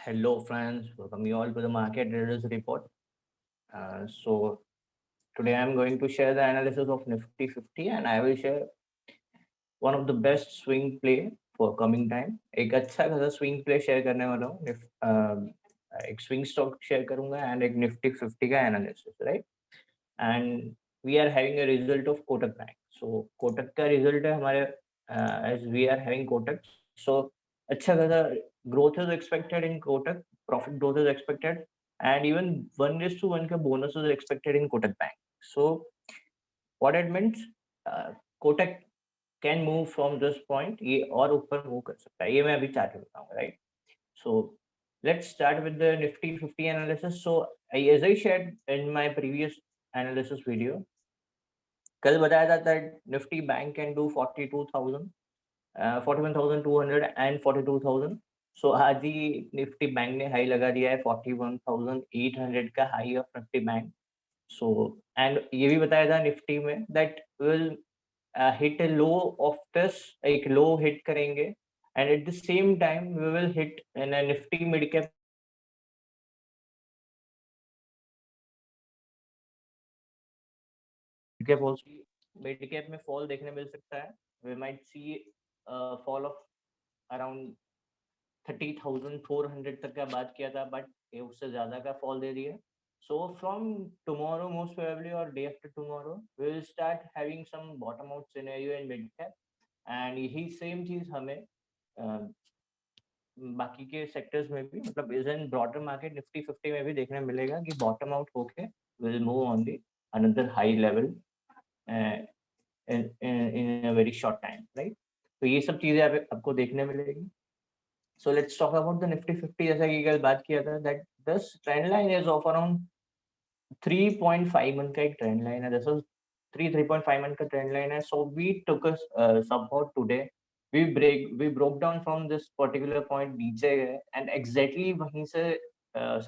Hello, friends. Welcome you all to the Market Traders Report. So today I'm going to share the analysis of Nifty 50, and I will share one of the best swing play for coming time. एक अच्छा खासा swing play share करने वाला हूँ. एक swing stock share करूँगा and एक Nifty 50 का analysis, right? And we are having a result of Kotak Bank. So Kotak का result है हमारे as we are having Kotak. So अच्छा खासा growth is expected in Kotak, profit growth is expected, and even 1:1 का bonus is expected in Kotak Bank. So what it means, Kotak can move from this point ये और ऊपर move कर सकता है. ये मैं अभी चार्ट में बताऊंगा, right? So let's start with the Nifty 50 analysis. So as I shared in my previous analysis video, कल बताया था that Nifty Bank can do 42,000, 41,200 and 42,000. So आज ही Nifty Bank ने हाई लगा दिया है 41,800 का high of Nifty Bank. So and ये भी बताया था Nifty में that will hit a low of this, एक low hit करेंगे and at the same time we will hit in a Nifty mid cap also mid cap में fall देखने मिल सकता है. We might see a fall of around 30,400 तक का बात किया था, बट ये उससे ज्यादा का फॉल दे दिया. So from tomorrow, most probably, or day after tomorrow, we will start having some bottom out scenario in mid cap, and यही सेम चीज हमें बाकी के सेक्टर्स में भी मतलब is in broader market Nifty 50 में भी देखने मिलेगा कि बॉटम आउट होके will move on the another high level in a very short time, right? तो ये सब चीजें आपको देखने मिलेगी. So let's talk about the Nifty 50. जैसा कि कल बात किया था that this trend line is of around 3.5 month का एक trend line है. This is 3.5 month का trend line है. So we took a support today. We broke down from this particular point नीचे गए and exactly वहीं से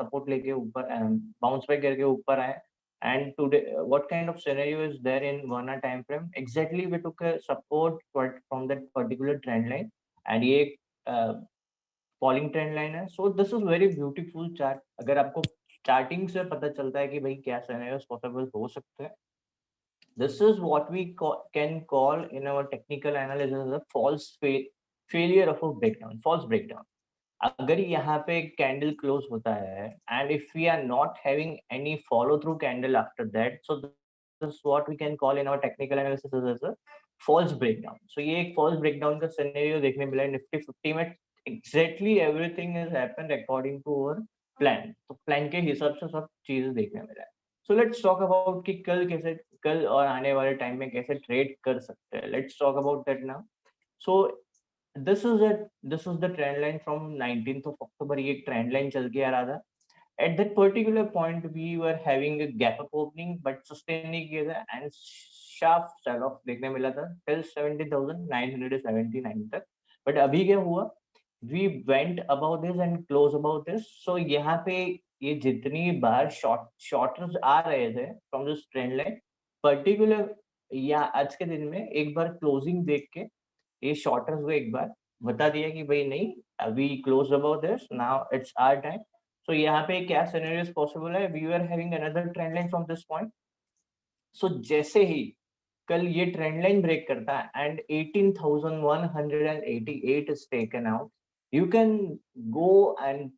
support लेके ऊपर bounce back करके ऊपर आए. And today, what kind of scenario is there in 1 hour time frame? Exactly, we took a support from that particular trend line, and ये फॉलिंग ट्रेंड लाइन है. सो this is very beautiful chart. अगर आपको starting से पता चलता है कि भाई क्या सिनेरियोस पॉसिबल हो सकते हैं, this is what we can call in our technical analysis a false failure of a breakdown, false breakdown. अगर यहाँ पे कैंडल क्लोज होता है and if we are not having any follow through candle after that, so this is what we can call in our technical analysis as a false breakdown. So ये एक false breakdown का scenario देखने मिला है Nifty 50 में. exactly everything has happened according to our plan. तो plan के हिसाब से सब चीजें देखने मिला है. सो लेट्स टॉक अबाउट कि कल और आने वाले टाइम में कैसे ट्रेड कर सकते हैं. Let's talk about that now. So this is the trend line from 19th of October. ये ट्रेंड लाइन चल के आ रहा था. At that particular point, we were having a gap up opening, but sustain नहीं किया था and sharp sell off देखने मिला था till 70,979 तक. But अभी क्या हुआ? We went above this and close above this. So यहाँ पे ये जितनी बार शॉर्टर्स आ रहे थे from this trend line, particular या आज के दिन में एक बार क्लोजिंग देख के ये शॉर्टर्स को एक बार बता दिया कि भाई नहीं, अभी close about this, now it's our time. So यहाँ पे क्या सिनेरियोस पॉसिबल है? We are having another trend line from this point. So जैसे ही कल ये ट्रेंड लाइन ब्रेक करता है and 18,188 is taken out, you can go and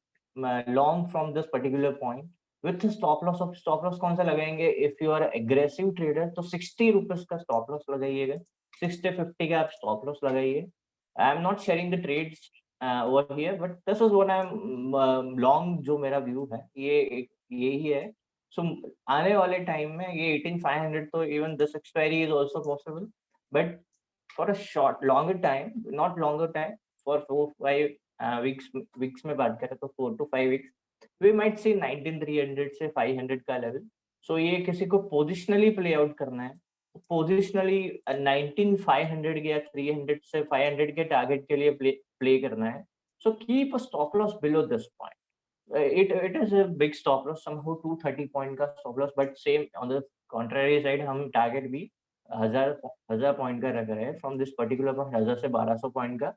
long from this particular point with stop loss. Of stop loss कौन सा लगाएंगे? If you are aggressive trader तो 60 रुपीज का स्टॉप लॉस लगाइएगा. 60-50 का आप स्टॉप लॉस लगाइए. I am not sharing the trades over here, but this is what I am long. जो मेरा व्यू है यही है. सो आने वाले टाइम में ये 18,500 तो even this expiry is also possible, but for a short longer time, not longer time, for 4-5 weeks में बात करें तो 4 to 5 weeks, we might see 19,300 से 500 का लेवल. सो ये किसी को पोजिशनली प्ले आउट करना है, पोजिशनली 19,500 या 300 से 500 के टारगेट के लिए प्ले करना है. So keep a stop loss below this point. It is a big stop loss, somehow 230 point का stop loss, but same on the contrary side हम टारगेट भी हजार पॉइंट का रख रहे हैं फ्रॉम दिस पर्टिकुलर पॉइंट, 1000 से 1200 पॉइंट का.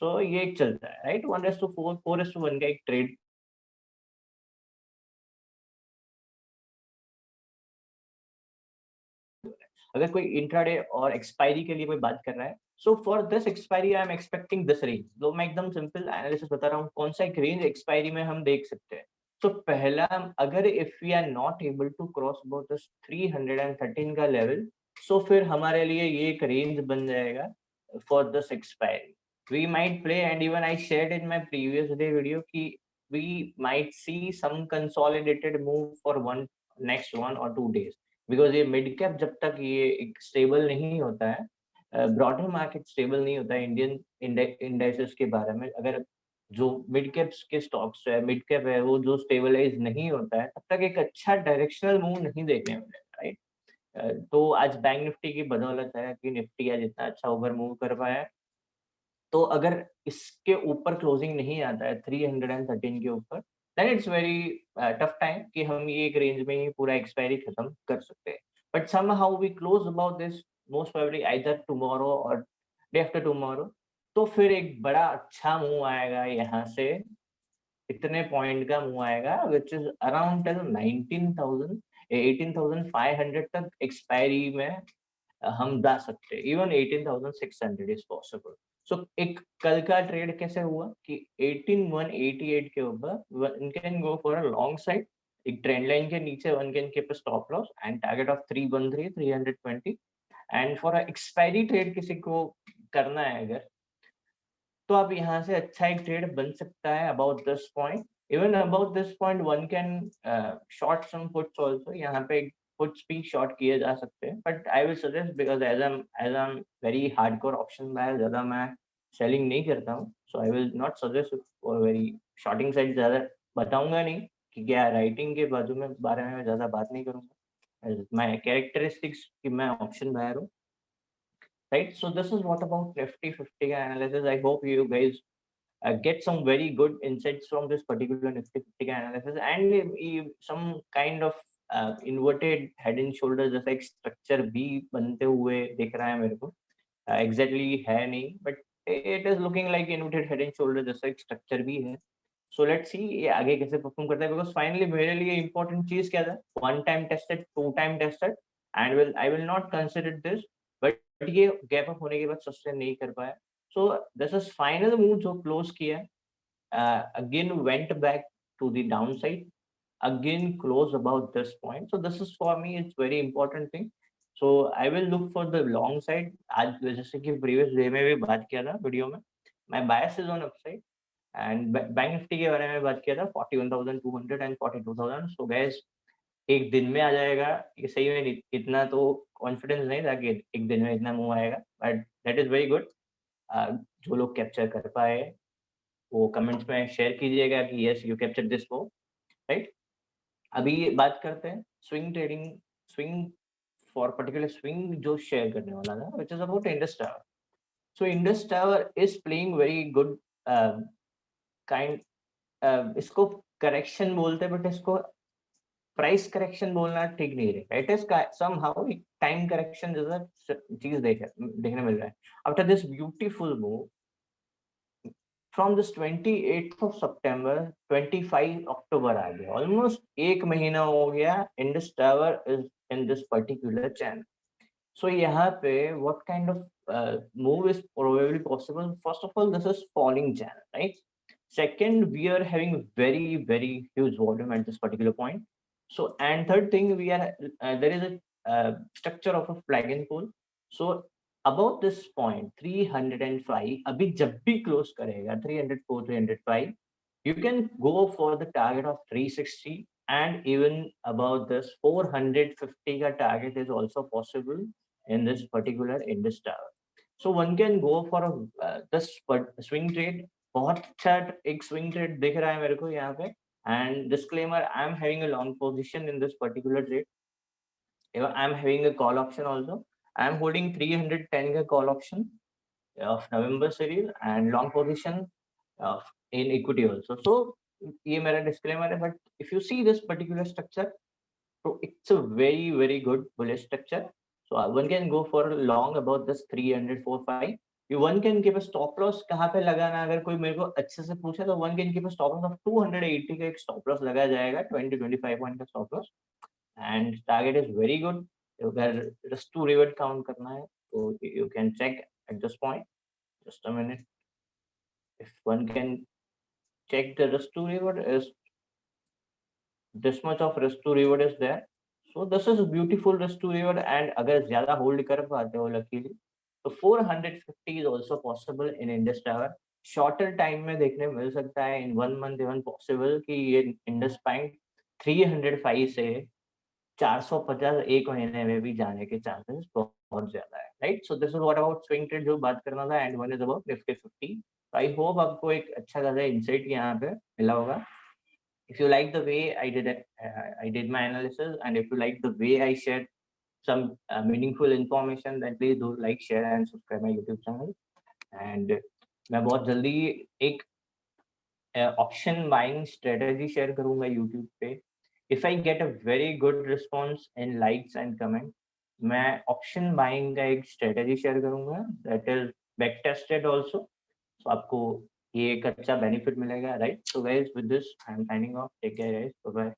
सो ये एक चलता है, राइट? 1:4, 4:1 का एक ट्रेड अगर कोई इंट्राडे और एक्सपायरी के लिए कोई बात कर रहा है, so for this expiry I am expecting this range. तो मैं एकदम सिंपल एनालिसिस बता रहा हूँ, कौन सा एक रेंज एक्सपायरी में हम देख सकते हैं। तो पहला, अगर if we are not able to cross about this 313 का लेवल, सो फिर हमारे लिए ये एक रेंज बन जाएगा for this expiry. We might play, and even I shared in my previous day video कि we might see some consolidated move for next 1 or 2 days, because ये mid cap जब तक ये एक stable नहीं होता है, ब्रॉडर मार्केट स्टेबल नहीं होता है इंडियन इंडेक्सेस के बारे में, अगर जो मिड कैप्स के स्टॉक्स है, मिड कैप है, वो जो स्टेबलाइज नहीं होता है, तब तक एक अच्छा डायरेक्शनल मूव नहीं देखने को मिलेगा, राइट। तो आज बैंक निफ्टी की बदौलत है कि निफ्टी आज इतना अच्छा ओवर मूव कर पाया। तो अगर इसके ऊपर क्लोजिंग नहीं आता है 313 के ऊपर, then it's very tough time कि हम ये एक रेंज में ही पूरा एक्सपायरी खत्म कर सकते हैं। But somehow we close about this, most probably either tomorrow or day after tomorrow, तो फिर एक बड़ा अच्छा मूव आएगा यहाँ से, इतने पॉइंट का मूव आएगा विच इज अराउंड 19,000 18,500 तक एक्सपायरी में हम जा सकते हैं। Even 18,600 is possible. सो एक कल का ट्रेड कैसे हुआ कि 18,188 के ऊपर one can go for a long side, एक ट्रेंड लाइन के नीचे one can keep a stop loss and target of 313 320। And for a expiry trade किसी को करना है अगर, तो आप यहाँ से अच्छा एक ट्रेड बन सकता है about this point. Even about this point one can short some puts also, यहाँ पे पुट्स भी शॉर्ट किए जा सकते हैं, but I will suggest, because as I am very hardcore option buyer, ज्यादा मैं सेलिंग नहीं करता हूँ, so I will not suggest for very shorting side, ज्यादा बताऊंगा नहीं कि क्या राइटिंग के बाजू में बारे में मैं ज्यादा बात नहीं करूंगा। माय कैरेक्टरिस्टिक्स कि मैं ऑप्शन बायर हूँ, right? So this is what about Nifty 50 analysis. I hope you guys get some very good insights from this particular Nifty 50 analysis, and some kind of inverted head and shoulders जैसा एक structure भी बनते हुए दिख रहा है मेरे को। Exactly है नहीं, but it is looking like inverted head and shoulders जैसा एक structure भी है। So let's see ये आगे कैसे परफॉर्म करता है, because finally मेरे लिए important चीज क्या था, 1 time tested, 2 time tested, and I will not consider this, but ये गैप अप होने के बाद सस्टेन नहीं कर पाया। So this is final move जो क्लोज किया, again went back to the down side, again close about this point. So this is for me, it's very important thing. So I will look for the long side. आज जैसे कि previous day में भी बात किया था video में, my bias is on upside, and bank Nifty के बारे में बात किया था 41,200 and 42,000. So guys, एक दिन में आ जाएगा ये सही में, इतना तो कॉन्फिडेंस नहीं था कि एक दिन में इतना मूव आएगा, but that is very good. जो लोग कैप्चर कर पाए वो कमेंट्स में शेयर कीजिएगा कि yes you capture this move, right. अभी बात करते हैं swing trading, swing for particular swing जो शेयर करने वाला था, which is about Indus tower. So Indus Tower is playing very good kind, इसको करेक्शन बोलते हैं, बट इसको प्राइस करेक्शन बोलना ठीक नहीं रहेगा। इट इज समहाउ एक टाइम करेक्शन जैसा चीज देखने मिल रहा है। After this beautiful move from this 28th of September, 25 अक्टूबर आ गया, ऑलमोस्ट एक महीना हो गया Indus Tower is in this particular channel. So यहाँ पे what kind of move is probably possible? First of all, this is falling channel, right? Second, we are having very huge volume at this particular point. So, and third thing, we are there is a structure of a flag and pole. So about this point 305, अभी जब भी close करेगा 304 305, you can go for the target of 360, and even about this 450 का target is also possible in this particular Indus Tower. So one can go for a this swing trade. बहुत अच्छा एक swing trade दिख रहा है मेरे को यहाँ पे, and disclaimer, I am having a long position in this particular trade. I am having a call option also. I am holding 310 का call option of November series and long position of in equity also. So ये मेरा disclaimer है, but if you see this particular structure, so it's a very good bullish structure. So one can go for long about this 304.5. One can keep a stop loss कहाँ पे लगाना, अगर कोई मेरे को अच्छे से पूछे तो one can keep a stop loss of 280 का एक stop loss लगाया जाएगा, 20-25 पॉइंट का stop loss, and target is very good अगर रिस्क टू रिवर्ट काउंट करना है तो you can check at this point, just a minute, if one can check the risk to reward is this much of risk to reward is there. So this is beautiful risk to reward, and अगर ज़्यादा hold कर पाते हो luckily तो 450 is also possible in Indus Tower. Shorter time में देखने मिल सकता है, in 1 month even possible कि ये Indus Bank 305 से 450 एक महीने में भी जाने के चांसेस बहुत ज़्यादा है, right? So this is what about swing trade जो बात करना था, and one is about Nifty 50. I hope आपको एक अच्छा खासा इंसाइट यहाँ पे मिला होगा. If you like the way I did my analysis, and if you like the way I shared some meaningful information, then please do like, share and subscribe my YouTube channel. And मैं बहुत जल्दी एक option buying strategy share करूंगा YouTube पे. If I get a very good response in likes and comment, मैं option buying का एक strategy share करूंगा that is back tested also. So आपको ये एक अच्छा बेनिफिट मिलेगा, right? So guys, with this I am signing off. Take care guys, bye bye.